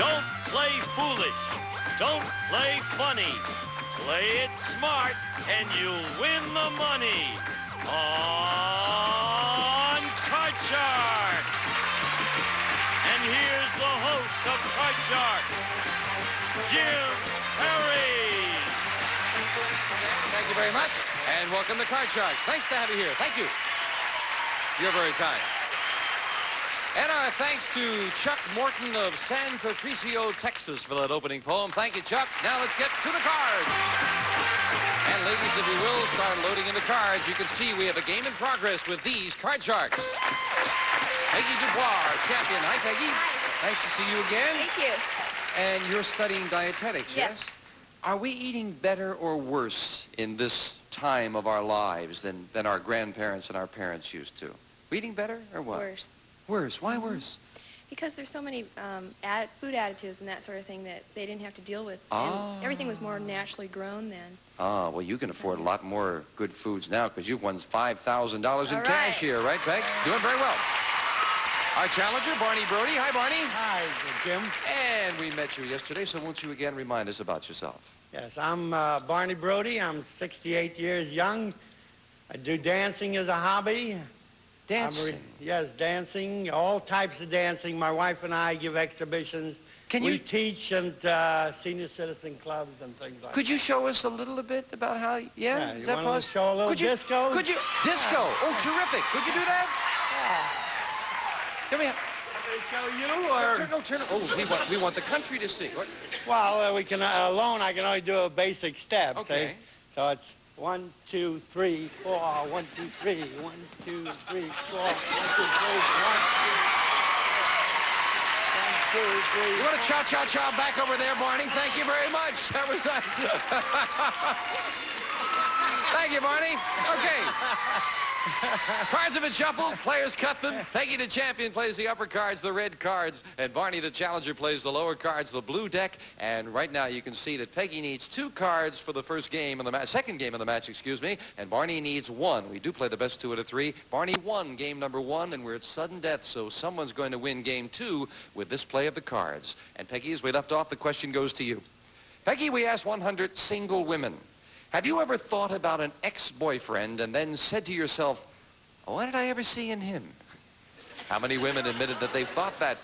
Don't play foolish. Don't play funny. Play it smart, and you'll win the money on Card Shark. And here's the host of Card Shark, Jim Perry. Thank you very much, and welcome to Card Shark. Nice to have you here. Thank you. You're very kind. And our thanks to Chuck Morton of San Patricio, Texas, for that opening poem. Thank you, Chuck. Now let's get to the cards. And ladies, if you will, start loading in the cards. You can see we have a game in progress with these Card Sharks. Peggy Dubois, our champion. Hi, Peggy. Hi. Nice to see you again. Thank you. And you're studying dietetics, yes? Yes. Are we eating better or worse in this time of our lives than our grandparents and our parents used to? We eating better or what? Worse. Worse. Why worse? Because there's so many food additives and that sort of thing that they didn't have to deal with. Ah. And everything was more naturally grown then. Ah, well, you can afford a lot more good foods now because you've won $5,000 in All cash right. here, right, Peg? Doing very well. Our challenger, Barney Brody. Hi, Barney. Hi, Jim. And we met you yesterday, so won't you again remind us about yourself? Yes, I'm Barney Brody. I'm 68 years young. I do dancing as a hobby. Dancing? Yes, dancing, all types of dancing. My wife and I give exhibitions. We teach and senior citizen clubs and things like that. Could you show us a little bit about how, Yeah, is you that want possible? to show a little disco? Could you, disco? Oh, terrific. Could you do that? Give me a... Show you or? Turn it. Oh, we want the country to see. What? Well, we can alone. I can only do a basic step. Okay. See? So it's 1, 2, 3, 4. 1, 2, 3. 1, 2, 3, 4. 1, 2, 3. 1, 2, 1, 2, 3. You want to cha-cha-cha back over there, Barney? Thank you very much. That was nice. Thank you, Barney. Okay. Cards have been shuffled. Players cut them. Peggy, the champion, plays the upper cards, the red cards. And Barney, the challenger, plays the lower cards, the blue deck. And right now you can see that Peggy needs 2 cards for the first game of the match, second game of the match, excuse me. And Barney needs 1. We do play the best 2 out of 3. Barney won game number 1, and we're at sudden death. So someone's going to win game 2 with this play of the cards. And Peggy, as we left off, the question goes to you. Peggy, we asked 100 single women. Have you ever thought about an ex-boyfriend and then said to yourself, what did I ever see in him? How many women admitted that they've thought that?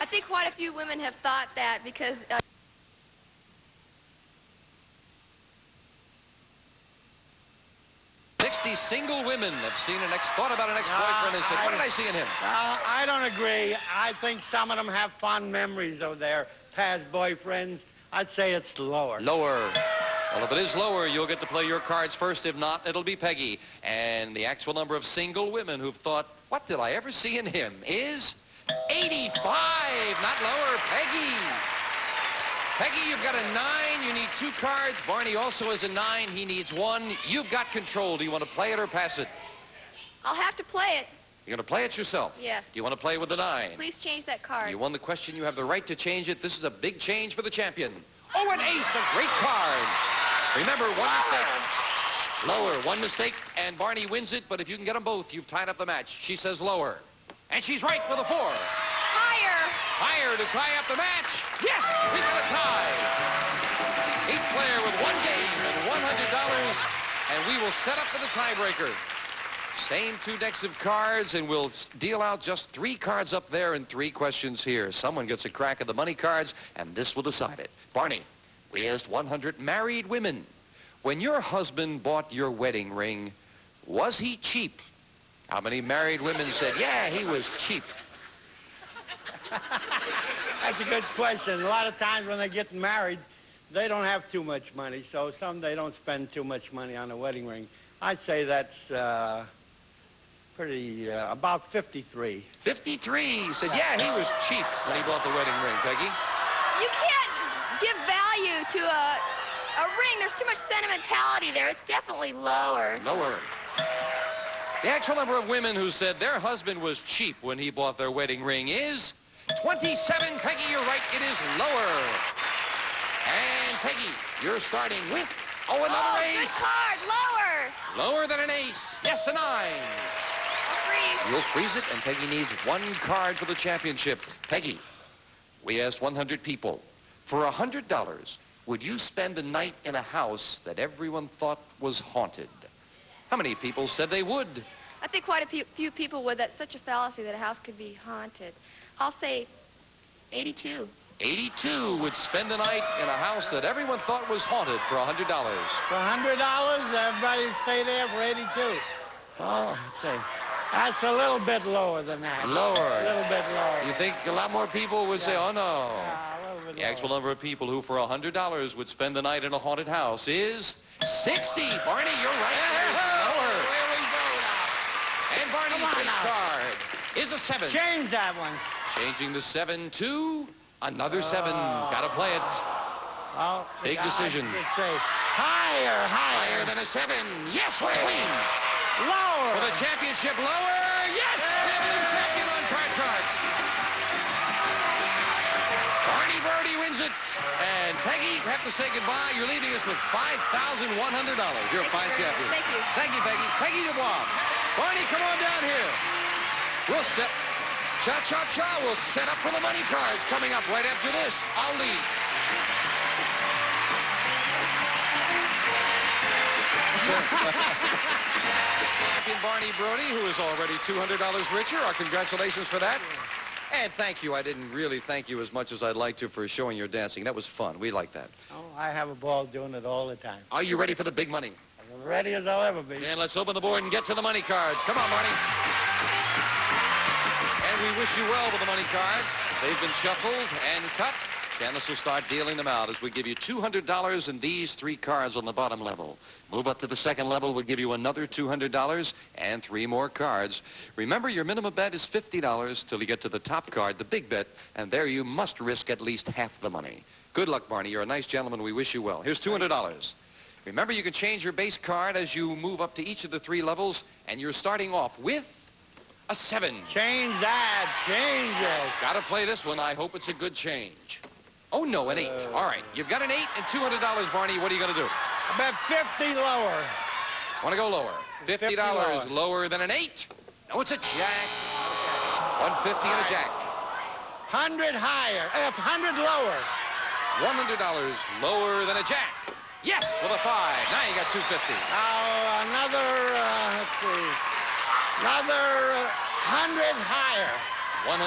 I think quite a few women have thought that because... 60 single women have seen thought about an ex-boyfriend and said, what did I see in him? I don't agree. I think some of them have fond memories of their past boyfriends. I'd say it's lower. Lower. Well, if it is lower, you'll get to play your cards first. If not, it'll be Peggy. And the actual number of single women who've thought, what did I ever see in him, is 85. Not lower. Peggy. Peggy, you've got a 9. You need 2 cards. Barney also has a 9. He needs 1. You've got control. Do you want to play it or pass it? I'll have to play it. You're going to play it yourself? Yes. Do you want to play with the 9? Please change that card. You won the question. You have the right to change it. This is a big change for the champion. Oh, an ace, a great card. Remember, 1 mistake. Lower, 1 mistake, and Barney wins it. But if you can get them both, you've tied up the match. She says lower. And she's right with a 4. Higher. Higher to tie up the match. Yes, we got a tie. Each player with 1 game and $100. And we will set up for the tiebreaker. Same 2 decks of cards, and we'll deal out just 3 cards up there and 3 questions here. Someone gets a crack at the money cards, and this will decide it. Barney, we asked 100 married women. When your husband bought your wedding ring, was he cheap? How many married women said, yeah, he was cheap? That's a good question. A lot of times when they get married, they don't have too much money, so they don't spend too much money on a wedding ring. I'd say that's about 53. 53. He said, yeah, he was cheap when he bought the wedding ring, Peggy. You can't give value to a ring. There's too much sentimentality there. It's definitely lower. Lower. The actual number of women who said their husband was cheap when he bought their wedding ring is 27. Peggy, you're right. It is lower. And Peggy, you're starting with, another ace. Good card. Lower. Lower than an ace. Yes, a 9. I'll freeze. You'll freeze it, and Peggy needs 1 card for the championship. Peggy, We asked 100 people, for $100, would you spend a night in a house that everyone thought was haunted? How many people said they would? I think quite a few people would. That's such a fallacy that a house could be haunted. I'll say 82. 82 would spend a night in a house that everyone thought was haunted for $100. For $100, everybody stay there for 82. Oh, say, that's a little bit lower than that. Lower. A little bit lower. You think a lot more people would say, oh, no. Yeah, a little bit The actual number of people who, for $100, would spend the night in a haunted house is 60. Barney, you're right. Lower. Here we go now. And Barney's Come on base now. card is a 7. Change that one. Changing the 7 to another 7. Gotta play it. Well, Big decision. Say, higher. Higher than a 7. Yes, we're clean. Lower. For the championship, lower. Yes, we have a new champion on Card Sharks. Barney Birdie wins it. And Peggy, we have to say goodbye. You're leaving us with $5,100. You're a fine champion. Thank you. Thank you, Peggy. Peggy Dubois. Barney, come on down here. We'll set. Cha-cha-cha. We'll set up for the money cards coming up right after this. I'll lead. Champion Barney Brody, who is already $200 richer. Our congratulations for that. And thank you. I didn't really thank you as much as I'd like to for showing your dancing. That was fun. We like that. Oh, I have a ball doing it all the time. Are you ready for the big money? As ready as I'll ever be. And let's open the board and get to the money cards. Come on, Barney. And we wish you well with the money cards. They've been shuffled and cut. Janice will start dealing them out as we give you $200 in these 3 cards on the bottom level. Move up to the second level, we'll give you another $200 and 3 more cards. Remember, your minimum bet is $50 till you get to the top card, the big bet, and there you must risk at least half the money. Good luck, Barney. You're a nice gentleman. We wish you well. Here's $200. Remember, you can change your base card as you move up to each of the 3 levels, and you're starting off with a 7. Change that. Change it. Gotta play this one. I hope it's a good change. Oh, no, an 8. All right, you've got an 8 and $200, Barney. What are you going to do? I bet 50 lower. Want to go lower? $50 lower. Lower than an 8. No, it's a jack. 150 and a jack. 100 higher. 100 lower. $100 lower than a jack. Yes, with a 5. Now you got 250. Now another, let's see, another 100 higher. $100,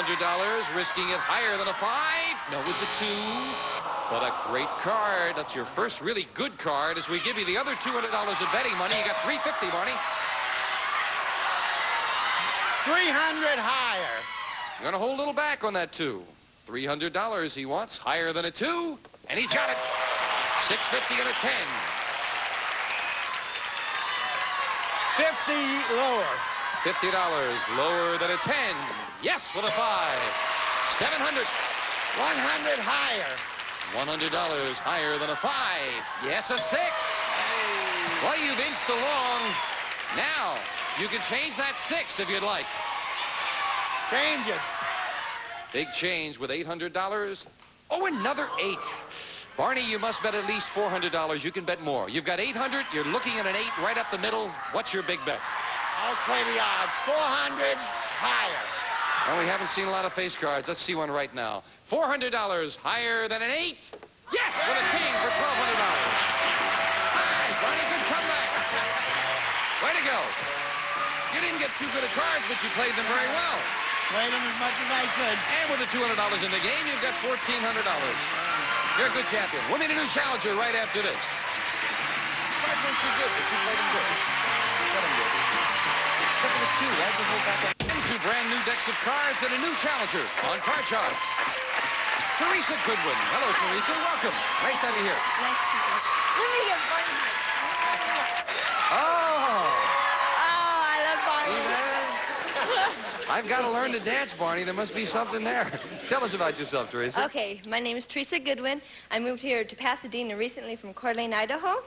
risking it higher than a 5. No, it's a 2. But a great card. That's your first really good card. As we give you the other $200 in betting money, you got $350, Barney. 300 higher. You're going to hold a little back on that 2. $300 he wants, higher than a 2. And he's got it. $650 and a 10. 50 lower. $50 lower than a 10. Yes, with a 5. $700. 100 higher. $100 higher than a 5. Yes, a 6. Well, you've inched along. Now, you can change that 6 if you'd like. Change it. Big change with $800. Oh, another 8. Barney, you must bet at least $400. You can bet more. You've got $800. You're looking at an 8 right up the middle. What's your big bet? I'll play the odds. 400 higher. Well, we haven't seen a lot of face cards. Let's see one right now. $400 higher than an 8. Yes, with a king for $1,200. Hi, Barney, good comeback. Way to go. You didn't get too good at cards, but you played them very well. Played them as much as I could. And with the $200 in the game, you've got $1,400. You're a good champion. We'll meet a new challenger right after this. Cards weren't too good, but you played them good. Got them good. Except for the 2. Why'd you hold back up? And 2 brand new decks of cards and a new challenger on Card Sharks. Teresa Goodwin. Hello, Hi. Teresa. Welcome. Nice to have you here. Nice to meet you. Let me get Barney. Oh. Oh, I love See Barney. that? I've got to learn to dance, Barney. There must be something there. Tell us about yourself, Teresa. Okay, my name is Teresa Goodwin. I moved here to Pasadena recently from Coeur d'Alene, Idaho,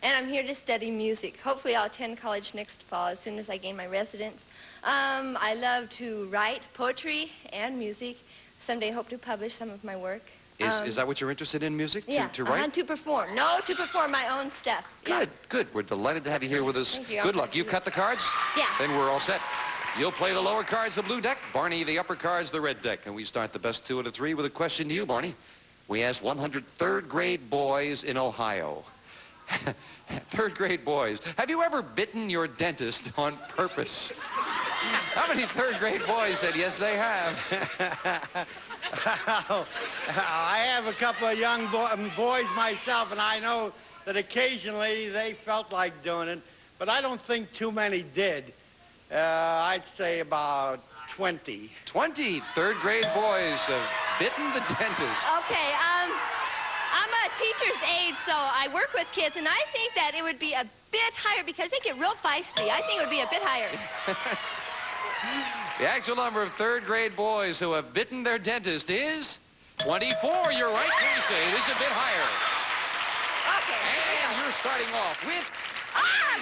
and I'm here to study music. Hopefully I'll attend college next fall as soon as I gain my residence. I love to write poetry and music. Someday hope to publish some of my work. Is that what you're interested in, music? Yeah, To write? to perform. No, to perform my own stuff. Good, good. We're delighted to have you here with us. Thank you. Good luck. You cut the cards? Yeah. Then we're all set. You'll play the lower cards, the blue deck. Barney, the upper cards, the red deck. And we start the best 2 out of 3 with a question to you, Barney. We asked 100 third-grade boys in Ohio. Third-grade boys. Have you ever bitten your dentist on purpose? How many third-grade boys said yes, they have? I have a couple of young boys myself, and I know that occasionally they felt like doing it, but I don't think too many did. I'd say about 20. 20 third-grade boys have bitten the dentist. Okay, I'm a teacher's aide, so I work with kids, and I think that it would be a bit higher because they get real feisty. I think it would be a bit higher. The actual number of third-grade boys who have bitten their dentist is 24. You're right, Teresa. It is a bit higher. Okay. And you're starting off with...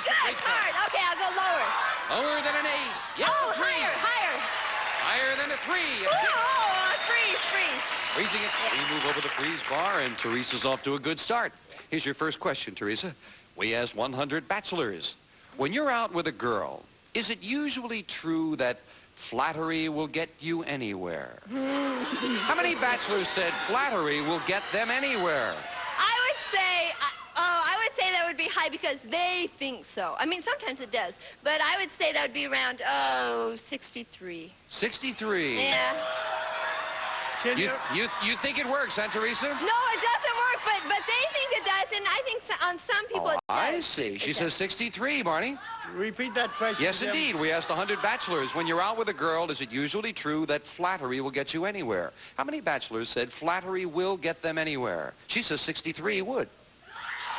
Good card. Okay, I'll go lower. Lower than an ace. Yes, Oh, a three. higher. Higher than a 3. Freeze. Freezing it. We move over the freeze bar, and Teresa's off to a good start. Here's your first question, Teresa. We asked 100 bachelors. When you're out with a girl, is it usually true that flattery will get you anywhere? How many bachelors said flattery will get them anywhere? I would say that would be high because they think so. I mean, sometimes it does, but I would say that would be around 63. 63. Yeah. You think it works, huh, Teresa? No, it doesn't work, but they think it does, and I think on some people it does. I see. She says 63, Barney. Repeat that question. Yes, Jim. indeed. We asked 100 bachelors. When you're out with a girl, is it usually true that flattery will get you anywhere? How many bachelors said flattery will get them anywhere? She says 63 would.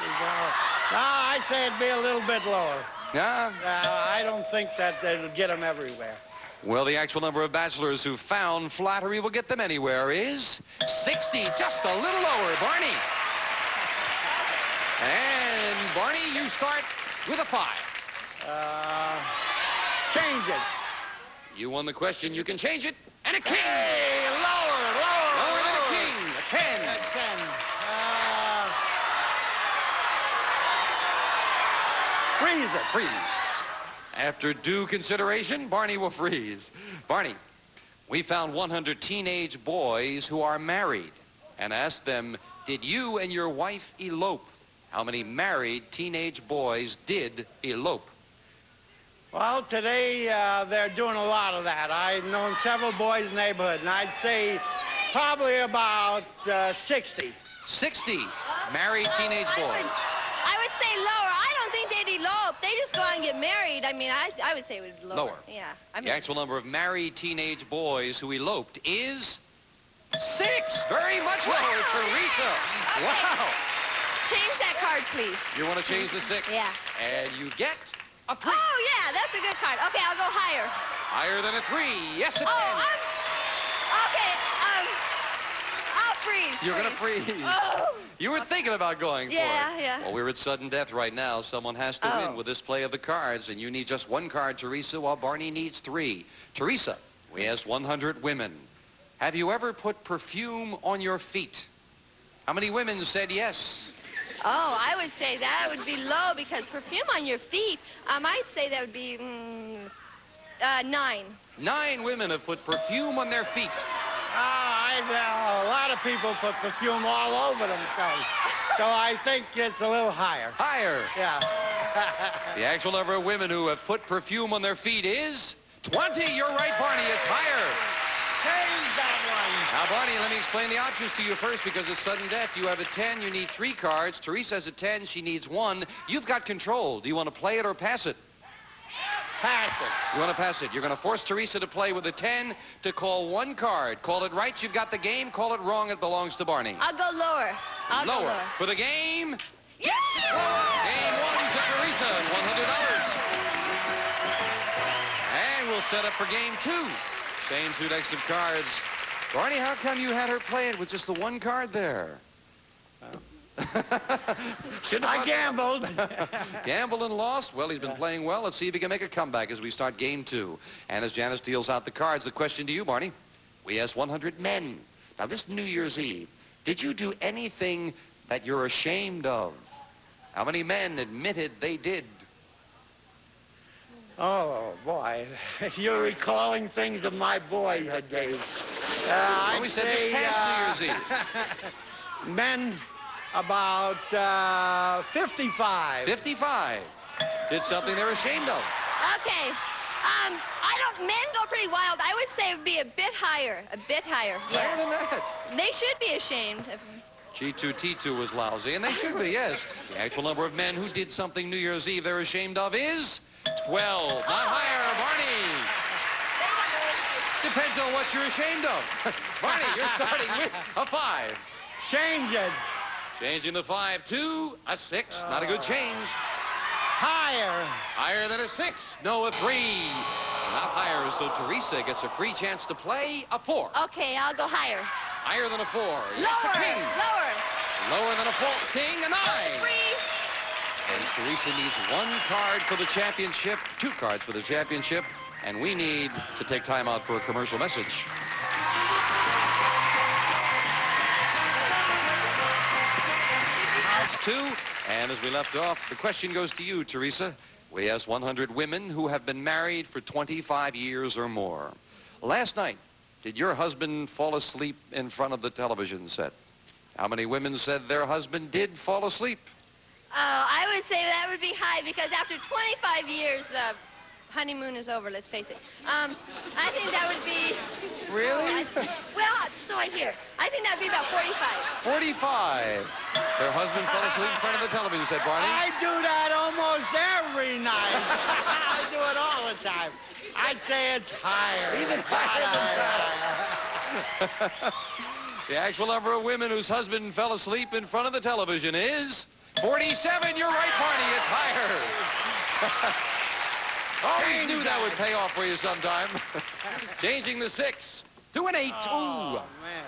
I'd say it'd be a little bit lower. Yeah. I don't think that it'll get them everywhere. Well, the actual number of bachelors who found flattery will get them anywhere is 60, just a little lower. Barney. And Barney, you start with a 5. Change it. You won the question. You can change it. And a king. Hey, lower. Lower than a king. A 10. A 10. Freeze it. Freeze. After due consideration, Barney will freeze. Barney, we found 100 teenage boys who are married and asked them, did you and your wife elope? How many married teenage boys did elope? Well, today they're doing a lot of that. I've known several boys in the neighborhood, and I'd say probably about 60. 60 married teenage boys. I would say lower. I don't think they'd elope. They just go out and get married. I mean, I would say it would be lower. Yeah. The actual number of married teenage boys who eloped is 6. Very much lower, Teresa. Okay. Wow. Change that card, please. You want to change the 6? Yeah. And you get a 3. Oh, yeah, that's a good card. Okay, I'll go higher. Higher than a 3. Yes, a 10. Okay, I'll freeze. You're going to freeze. Oh. You were thinking about going for it. Yeah. Well, we're at sudden death right now. Someone has to win with this play of the cards, and you need just 1 card, Teresa, while Barney needs 3. Teresa, we asked 100 women. Have you ever put perfume on your feet? How many women said yes? Oh, I would say that would be low because perfume on your feet, I'd say that would be 9. 9 women have put perfume on their feet. A lot of people put perfume all over themselves. So I think it's a little higher. Higher. Yeah. The actual number of women who have put perfume on their feet is 20. You're right, Barney. It's higher. Change that one. Now, Barney, let me explain the options to you first because it's sudden death. You have a 10. You need 3 cards. Teresa has a 10. She needs 1. You've got control. Do you want to play it or pass it? Pass it. You want to pass it. You're going to force Teresa to play with a 10 to call 1 card. Call it right, you've got the game. Call it wrong, it belongs to Barney. I'll go lower. I'll go lower. For the game. Yeah! Game 1 to Teresa, $100. And we'll set up for game 2. Same 2 decks of cards. Barney, how come you had her play it with just the 1 card there? I gambled. Gambled and lost. Well, he's been playing well. Let's see if he can make a comeback as we start game 2. And as Janice deals out the cards, the question to you, Barney. We asked 100 men. Now, this New Year's Eve, did you do anything that you're ashamed of? How many men admitted they did? Oh, boy. You're recalling things of my boyhood days. Well, we said this past New Year's Eve. Men about 55. 55. Did something they're ashamed of. Okay. Men go pretty wild. I would say it would be a bit higher. A bit higher. Higher than Yeah. that. They should be ashamed of... G2T2 was lousy, and they should be, yes. The actual number of men who did something New Year's Eve they're ashamed of is 12. Not higher, Barney. Depends on what you're ashamed of. Barney, you're starting with a 5. Change it. Changing the 5 to a 6. Not a good change. Higher. Higher than a 6. No, a 3. Not higher, so Teresa gets a free chance to play a 4. Okay, I'll go higher. Higher than a 4. Yes, Lower. a king. Lower. Lower than a 4. King, a 9. 3. And Teresa needs 1 card for the championship, 2 cards for the championship, and we need to take time out for a commercial message. Cards 2, and as we left off, the question goes to you, Teresa. We asked 100 women who have been married for 25 years or more. Last night, did your husband fall asleep in front of the television set? How many women said their husband did fall asleep? I would say that would be high because after 25 years, the honeymoon is over, let's face it. I think that would be... Really? Well, so I hear. I think that would be about 45. 45. Their husband fell asleep in front of the television set, Barney. I do that almost every night. I do it all the time. I'd say it's higher. Even higher than that. The actual number of women whose husband fell asleep in front of the television is 47. You're right, Barney. It's higher. Always knew that would pay off for you sometime. Changing the 6 to an 8. Oh, Ooh. man.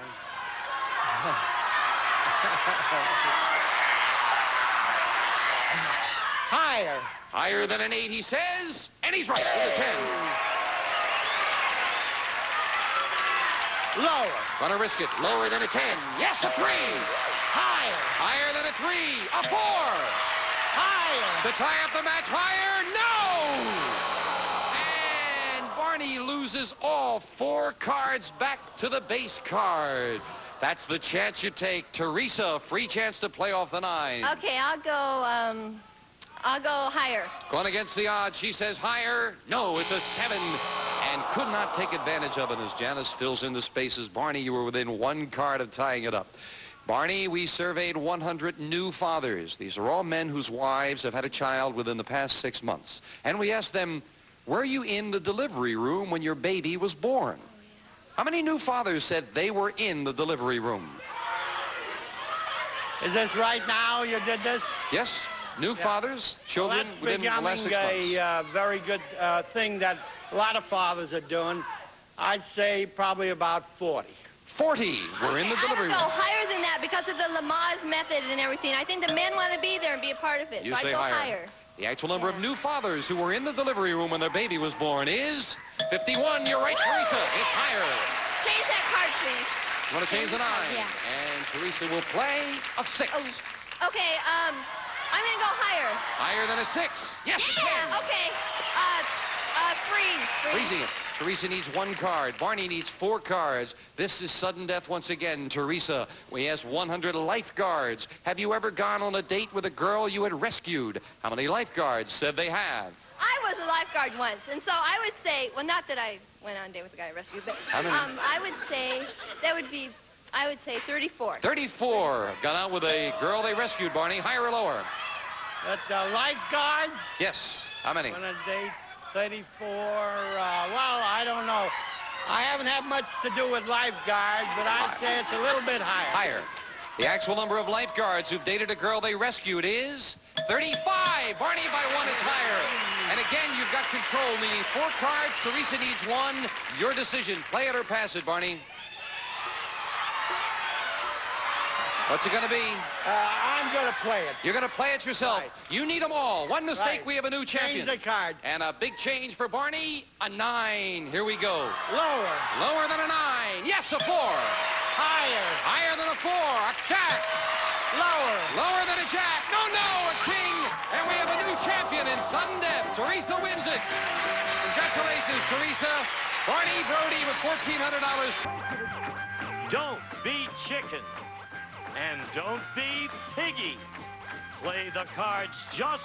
Higher. Higher than an 8, he says, and he's right with a 10. Lower. Gonna risk it. Lower than a 10. Yes, a 3. Higher. Higher than a 3. A 4. Higher. To tie up the match higher, no! And Barney loses all 4 cards back to the base card. That's the chance you take. Teresa, free chance to play off the 9. Okay, I'll go higher. Going against the odds, she says higher. No, it's a 7. And could not take advantage of it as Janice fills in the spaces. Barney, you were within 1 card of tying it up. Barney, we surveyed 100 new fathers. These are all men whose wives have had a child within the past 6 months. And we asked them, were you in the delivery room when your baby was born? How many new fathers said they were in the delivery room? Is this right now you did this? Yes, new fathers, children within the last 6 months. A very good thing that a lot of fathers are doing. I'd say probably about 40. 40 were in the delivery I would go room. higher than that because of the Lamaze method and everything. I think the men want to be there and be a part of it. You so say I'd go higher. The actual number of new fathers who were in the delivery room when their baby was born is 51. You're right, Teresa. It's higher. Change that card, please. You want to change the 9? Yeah. And Teresa will play a 6. Oh, okay, I'm going to go higher. Higher than a 6. Yes, you Yeah, can. okay. Freeze. Freezing it. Teresa needs 1 card. Barney needs 4 cards. This is sudden death once again. Teresa, we asked 100 lifeguards. Have you ever gone on a date with a girl you had rescued? How many lifeguards said they have? I was a lifeguard once, and so I would say, well, not that I went on a date with a guy I rescued, but How many? I would say that would be, 34. 34 gone out with a girl they rescued, Barney. Higher or lower? That lifeguards Yes. How many? on a date, 34. Well, I don't know. I haven't had much to do with lifeguards, but I'd say it's a little bit higher. Higher. The actual number of lifeguards who've dated a girl they rescued is 35. Barney by 1 is higher. And again, you've got control, meaning 4 cards. Teresa needs 1. Your decision. Play it or pass it, Barney. What's it going to be? I'm going to play it. You're going to play it yourself. Right. You need them all. 1 mistake, Right. we have a new champion. Change the card. And a big change for Barney, a 9. Here we go. Lower. Lower than a 9. Yes, a 4. Higher. Higher than a 4. A jack. Lower. Lower than a jack. No, a king. And we have a new champion. champion in sudden death. Teresa wins it. Congratulations, Teresa. Barney Brody with $1,400. Don't be chicken. And don't be Peggy. Play the cards just